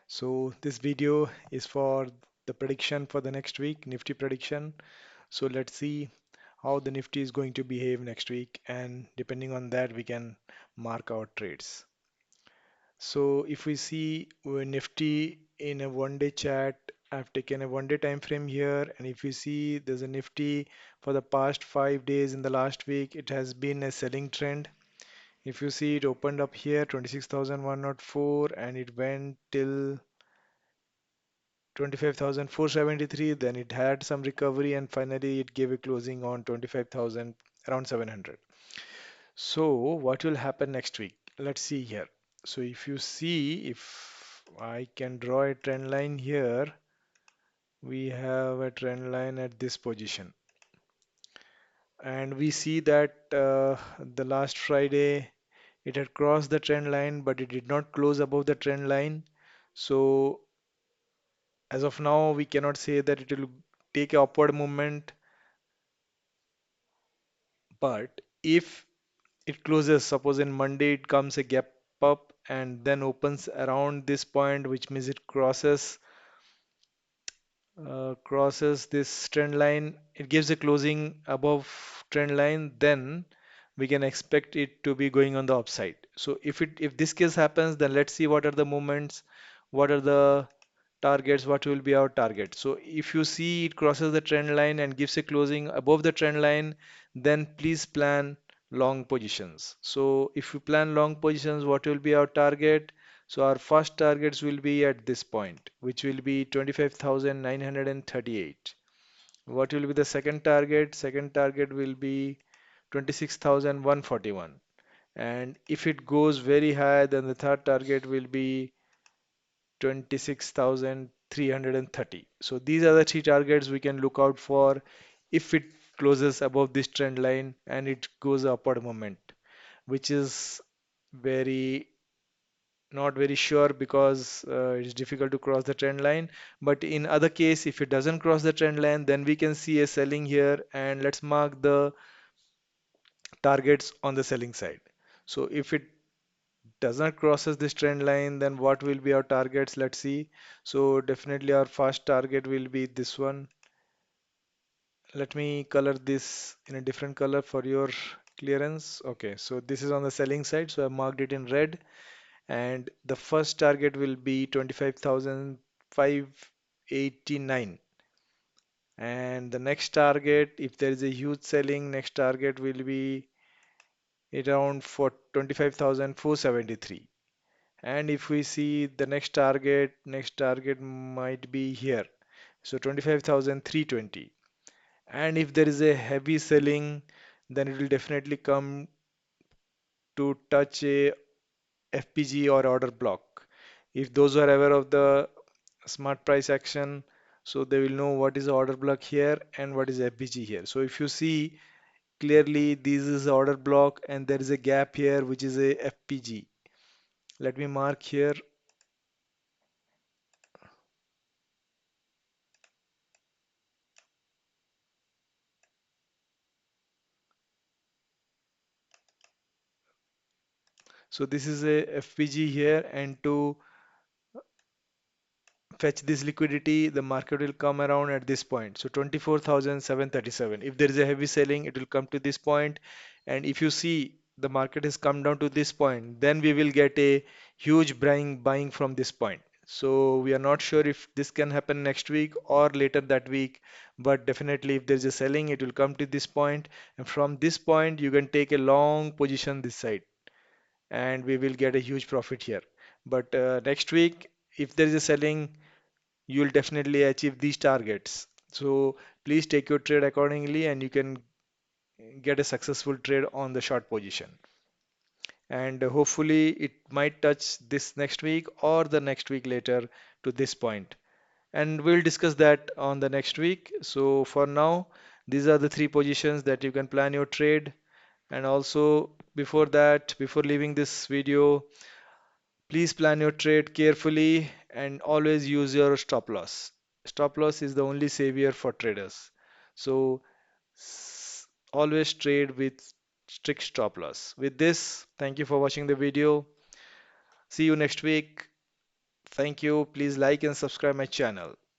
So this video is for the prediction for the next week, Nifty prediction. So let's see how the Nifty is going to behave next week, and depending on that, we can mark our trades. So if we see Nifty in a one-day chart, I've taken a one-day time frame here, and if you see there's a Nifty for the past 5 days in the last week, it has been a selling trend. If you see, it opened up here 26,104 and it went till 25,473, then it had some recovery and finally it gave a closing on 25,000, around 700. So what will happen next week? Let's see here. So if you see, if I can draw a trend line here, we have a trend line at this position. And we see that the last Friday it had crossed the trend line, but it did not close above the trend line. So as of now, we cannot say that it will take a upward movement. But if it closes, suppose in Monday it comes a gap up and then opens around this point, which means it crosses this trend line, it gives a closing above trend line, then we can expect it to be going on the upside. So if this case happens, then let's see what are the movements, what are the targets, what will be our target. So if you see it crosses the trend line and gives a closing above the trend line, then please plan long positions. So if you plan long positions, what will be our target? So our first targets will be at this point, which will be 25,938. What will be the second target? Second target will be 26,141. And if it goes very high, then the third target will be 26,330. So these are the three targets we can look out for if it closes above this trend line and it goes upward moment, which is very not very sure because it's difficult to cross the trend line. But in other case, if it doesn't cross the trend line, then we can see a selling here, and let's mark the targets on the selling side. So if it does not crosses this trend line, then what will be our targets? Let's see. So definitely our first target will be this one. Let me color this in a different color for your clearance. Okay, so this is on the selling side, so I marked it in red, and the first target will be 25,589. And the next target, if there is a huge selling, next target will be around for 25,473. And if we see the next target might be here. So 25,320. And if there is a heavy selling, then it will definitely come to touch a FPG or order block. If those are aware of the smart price action, so they will know what is the order block here and what is FPG here. So if you see clearly, this is the order block and there is a gap here which is a FPG. Let me mark here. So this is a FPG here, and to fetch this liquidity, the market will come around at this point. So 24,737. If there is a heavy selling, it will come to this point. And if you see the market has come down to this point, then we will get a huge buying from this point. So we are not sure if this can happen next week or later that week, but definitely if there is a selling, it will come to this point, and from this point you can take a long position this side, and we will get a huge profit here. But next week, if there is a selling, you will definitely achieve these targets. So please take your trade accordingly and you can get a successful trade on the short position. And hopefully it might touch this next week or the next week later to this point. And we'll discuss that on the next week. So for now, these are the three positions that you can plan your trade. And also before that, before leaving this video, please plan your trade carefully and always use your stop loss. Stop loss is the only savior for traders. So always trade with strict stop loss. With this, thank you for watching the video. See you next week. Thank you. Please like and subscribe my channel.